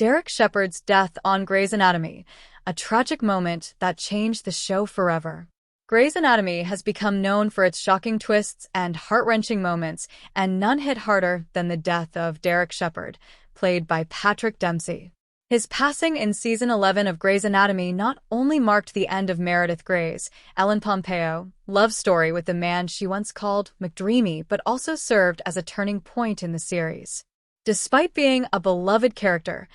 Derek Shepard's death on Grey's Anatomy, a tragic moment that changed the show forever. Grey's Anatomy has become known for its shocking twists and heart-wrenching moments, and none hit harder than the death of Derek Shepard, played by Dempsey. His passing in Season 11 of Grey's Anatomy not only marked the end of Meredith Grey's, Ellen Pompeo, love story with the man she once called McDreamy, but also served as a turning point in the series. Despite being a beloved character,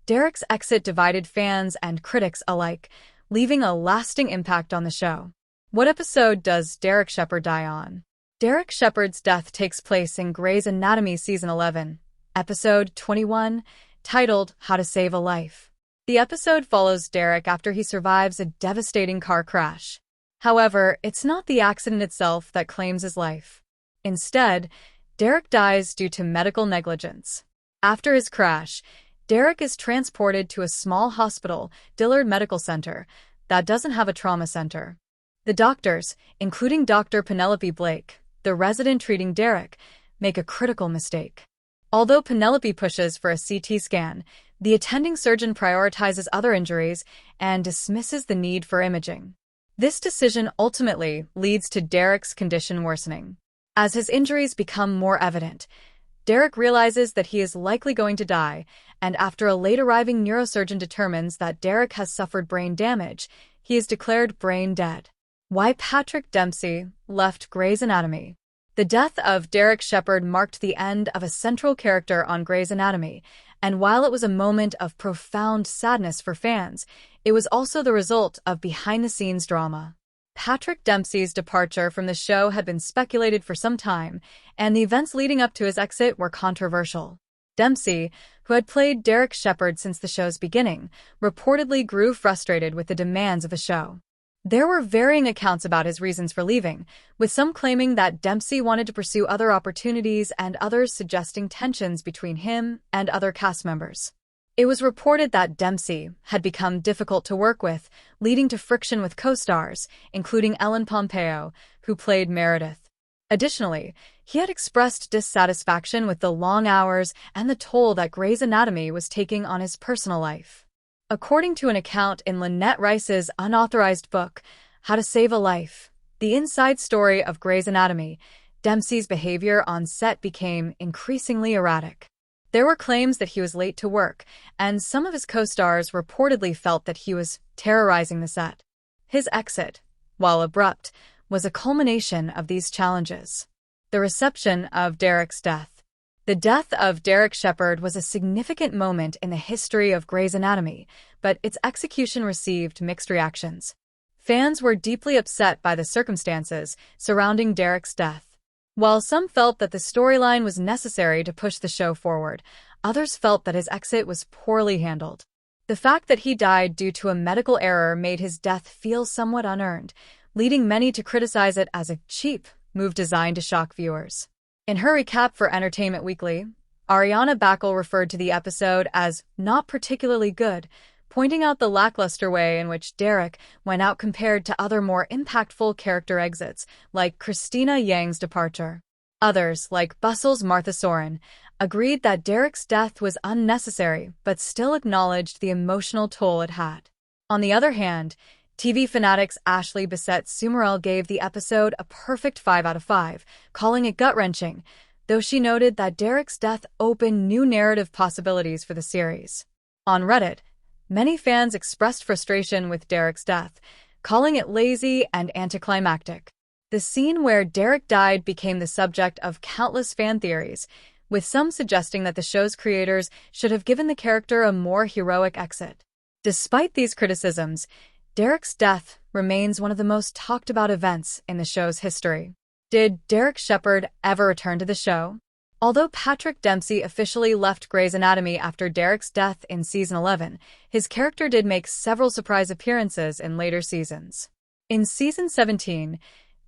Derek's exit divided fans and critics alike, leaving a lasting impact on the show. What episode does Derek Shepard die on? Derek Shepard's death takes place in Grey's Anatomy Season 11, Episode 21, titled How to Save a Life. The episode follows Derek after he survives a devastating car crash. However, it's not the accident itself that claims his life. Instead, Derek dies due to medical negligence. After his crash, Derek is transported to a small hospital, Dillard Medical Center, that doesn't have a trauma center. The doctors, including Dr. Penelope Blake, the resident treating Derek, make a critical mistake. Although Penelope pushes for a CT scan, the attending surgeon prioritizes other injuries and dismisses the need for imaging. This decision ultimately leads to Derek's condition worsening. As his injuries become more evident, Derek realizes that he is likely going to die, and after a late-arriving neurosurgeon determines that Derek has suffered brain damage, he is declared brain dead. Why Dempsey left Grey's Anatomy? The death of Derek Shepard marked the end of a central character on Grey's Anatomy, and while it was a moment of profound sadness for fans, it was also the result of behind-the-scenes drama. Dempsey's departure from the show had been speculated for some time, and the events leading up to his exit were controversial. Dempsey, who had played Derek Shepard since the show's beginning, reportedly grew frustrated with the demands of the show. There were varying accounts about his reasons for leaving, with some claiming that Dempsey wanted to pursue other opportunities and others suggesting tensions between him and other cast members. It was reported that Dempsey had become difficult to work with, leading to friction with co-stars, including Ellen Pompeo, who played Meredith. Additionally, he had expressed dissatisfaction with the long hours and the toll that Grey's Anatomy was taking on his personal life. According to an account in Lynette Rice's unauthorized book, How to Save a Life, the inside story of Grey's Anatomy, Dempsey's behavior on set became increasingly erratic. There were claims that he was late to work, and some of his co-stars reportedly felt that he was terrorizing the set. His exit, while abrupt, was a culmination of these challenges. The reception of Derek's death. The death of Derek Shepard was a significant moment in the history of Grey's Anatomy, but its execution received mixed reactions. Fans were deeply upset by the circumstances surrounding Derek's death. While some felt that the storyline was necessary to push the show forward, others felt that his exit was poorly handled. The fact that he died due to a medical error made his death feel somewhat unearned, leading many to criticize it as a cheap move designed to shock viewers. In her recap for Entertainment Weekly, Ariana Backel referred to the episode as not particularly good, pointing out the lackluster way in which Derek went out compared to other more impactful character exits, like Christina Yang's departure. Others, like Bustle's Martha Soren, agreed that Derek's death was unnecessary but still acknowledged the emotional toll it had. On the other hand, TV Fanatics' Ashley Bissett-Sumerel gave the episode a perfect 5 out of 5, calling it gut-wrenching, though she noted that Derek's death opened new narrative possibilities for the series. On Reddit, many fans expressed frustration with Derek's death, calling it lazy and anticlimactic. The scene where Derek died became the subject of countless fan theories, with some suggesting that the show's creators should have given the character a more heroic exit. Despite these criticisms, Derek's death remains one of the most talked-about events in the show's history. Did Derek Shepard ever return to the show? Although Dempsey officially left Grey's Anatomy after Derek's death in Season 11, his character did make several surprise appearances in later seasons. In Season 17,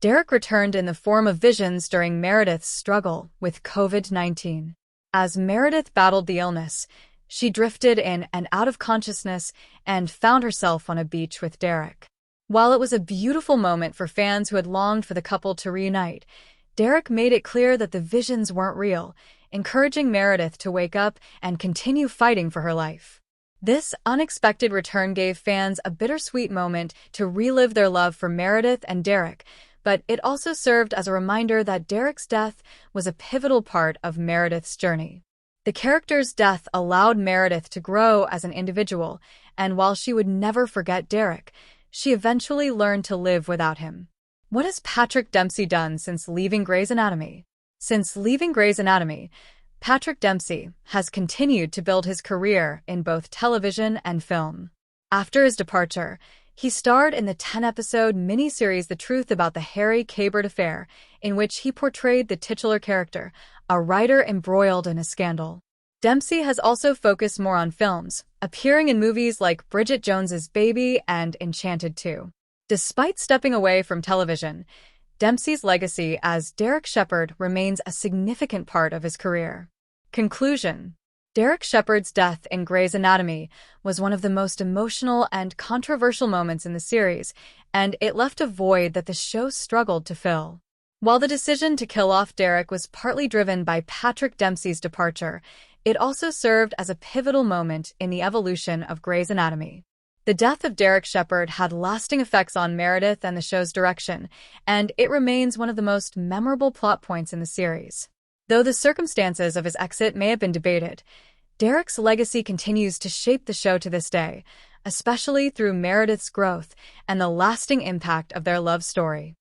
Derek returned in the form of visions during Meredith's struggle with COVID-19. As Meredith battled the illness, she drifted in and out of consciousness and found herself on a beach with Derek. While it was a beautiful moment for fans who had longed for the couple to reunite, Derek made it clear that the visions weren't real, encouraging Meredith to wake up and continue fighting for her life. This unexpected return gave fans a bittersweet moment to relive their love for Meredith and Derek, but it also served as a reminder that Derek's death was a pivotal part of Meredith's journey. The character's death allowed Meredith to grow as an individual, and while she would never forget Derek, she eventually learned to live without him. What has Patrick Dempsey done since leaving Grey's Anatomy? Since leaving Grey's Anatomy, Patrick Dempsey has continued to build his career in both television and film. After his departure, he starred in the 10-episode miniseries The Truth About the Harry Cabert Affair, in which he portrayed the titular character, a writer embroiled in a scandal. Dempsey has also focused more on films, appearing in movies like Bridget Jones's Baby and Enchanted 2. Despite stepping away from television, Dempsey's legacy as Derek Shepard remains a significant part of his career. Conclusion: Derek Shepard's death in Grey's Anatomy was one of the most emotional and controversial moments in the series, and it left a void that the show struggled to fill. While the decision to kill off Derek was partly driven by Patrick Dempsey's departure, it also served as a pivotal moment in the evolution of Grey's Anatomy. The death of Derek Shepard had lasting effects on Meredith and the show's direction, and it remains one of the most memorable plot points in the series. Though the circumstances of his exit may have been debated, Derek's legacy continues to shape the show to this day, especially through Meredith's growth and the lasting impact of their love story.